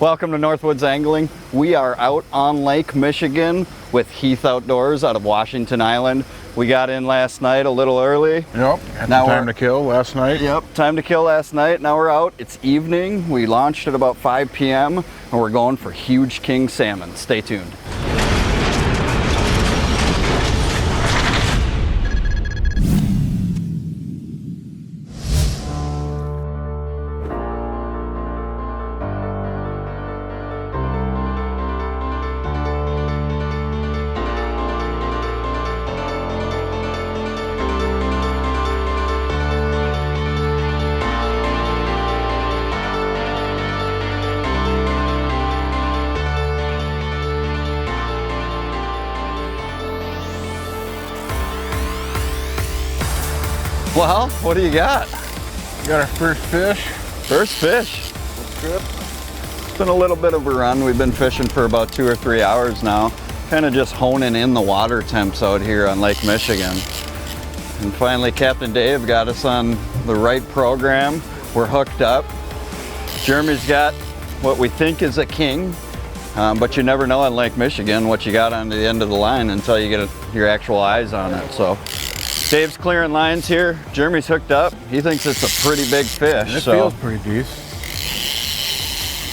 Welcome to Northwoods Angling. We are out on Lake Michigan with Heath Outdoors out of Washington Island. We got in last night a little early. Yep, had some time to kill last night. Yep, time to kill last night. Now we're out. It's evening. We launched at about 5 p.m. and we're going for huge king salmon. Stay tuned. Well, what do you got? We got our first fish. First fish. That's good. It's been a little bit of a run. We've been fishing for about 2 or 3 hours now. Kind of just honing in the water temps out here on Lake Michigan. And finally, Captain Dave got us on the right program. We're hooked up. Jeremy's got what we think is a king, but you never know on Lake Michigan what you got on the end of the line until you get your actual eyes on it. So Dave's clearing lines here. Jeremy's hooked up. He thinks it's a pretty big fish. It feels pretty decent.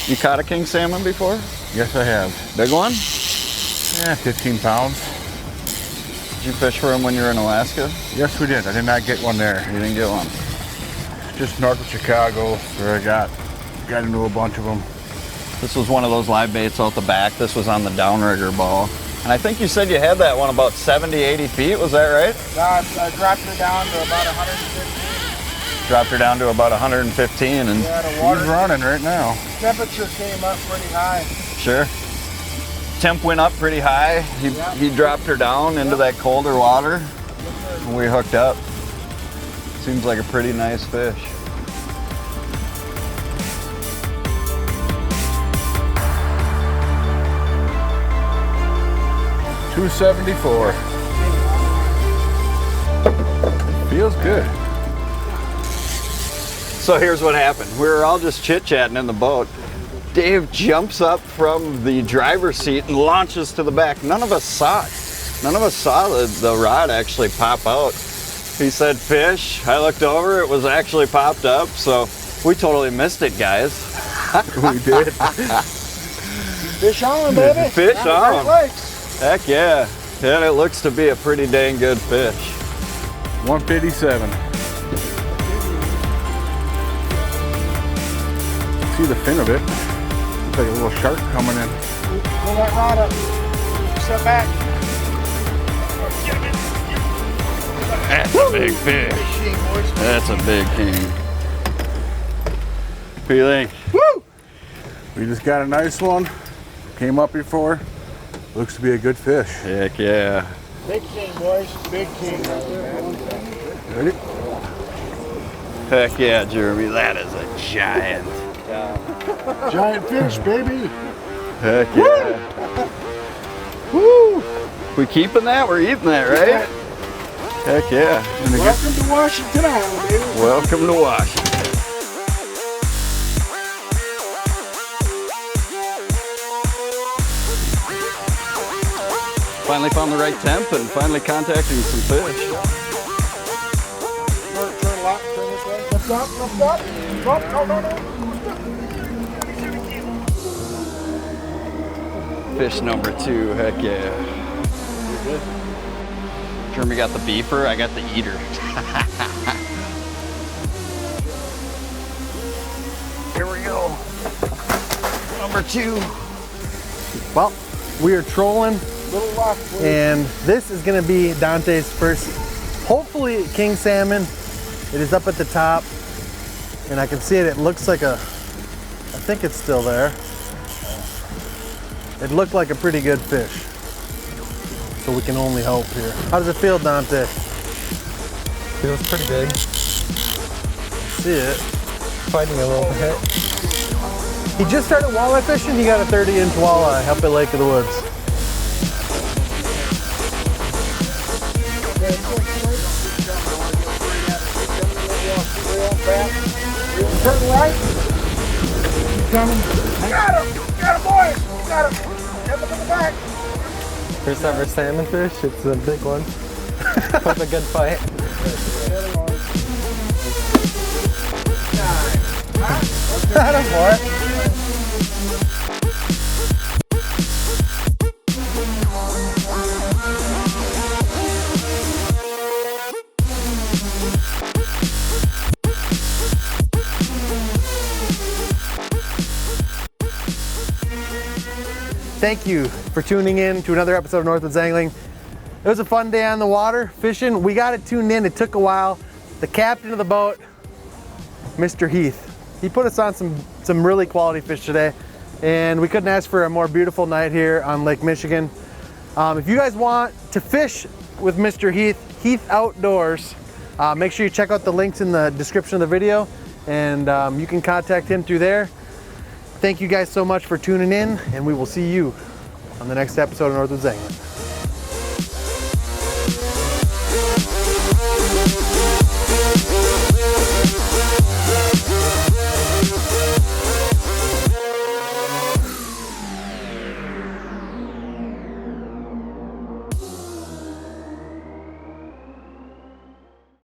You caught a king salmon before? Yes, I have. Big one? Yeah, 15 pounds. Did you fish for him when you were in Alaska? Yes, we did. I did not get one there. You didn't get one? Just north of Chicago, where I got into a bunch of them. This was one of those live baits out the back. This was on the downrigger ball. And I think you said you had that one about 70, 80 feet. Was that right? I dropped her down to about 115. Dropped her down to about 115. And Yeah, the water He's running right now. temperature came up pretty high. sure. Temp went up pretty high. He dropped her down into that colder water. And we hooked up. Seems like a pretty nice fish. $274. Feels good. So here's what happened. We were all just chit-chatting in the boat. Dave jumps up from the driver's seat and launches to the back. None of us saw it. None of us saw the rod actually pop out. He said fish. I looked over, it was actually popped up. So we totally missed it, guys. We did. Fish on, baby. Fish Down the on. Great Lakes. Heck yeah. And it looks to be a pretty dang good fish. 157. See the fin of it. Looks like a little shark coming in. Pull that rod up. Step back. That's a big fish. Big king, boys. That's a big king. What do you think? Woo! We just got a nice one. Came up before. Looks to be a good fish. Heck yeah. Big king, boys. Big king. Ready? Heck yeah, Jeremy. That is a giant. Giant fish, baby. Heck yeah. Woo! We keeping that? We're eating that, right? Heck yeah. Welcome to Washington Island, baby. Welcome to Washington. Finally found the right temp and finally contacting some fish. Turn left, turn this way. Lift up, lift up. Up, no. Fish number 2, heck yeah. Jeremy got the beefer, I got the eater. Here we go. Number 2. Well, we are trolling, Little left, please. and this is gonna be Dante's first, hopefully, king salmon. It is up at the top, and I can see it. It looks like I think it's still there. It looked like a pretty good fish. So we can only hope here. How does it feel, Dante? Feels pretty big. See it. Fighting a little bit. He just started walleye fishing. He got a 30-inch walleye up at Lake of the Woods. Turn right. coming. Got him! Got him, boys! Got him! Get him in the back! First ever salmon fish. It's a big one. With a good fight. Got him, boy. Thank you for tuning in to another episode of Northwoods Angling. It was a fun day on the water fishing. We got it tuned in. It took a while. The captain of the boat, Mr. Heath, he put us on some really quality fish today, and we couldn't ask for a more beautiful night here on Lake Michigan. If you guys want to fish with Mr. Heath Outdoors, make sure you check out the links in the description of the video, and you can contact him through there. Thank you guys so much for tuning in, and we will see you on the next episode of Northwoods Angling.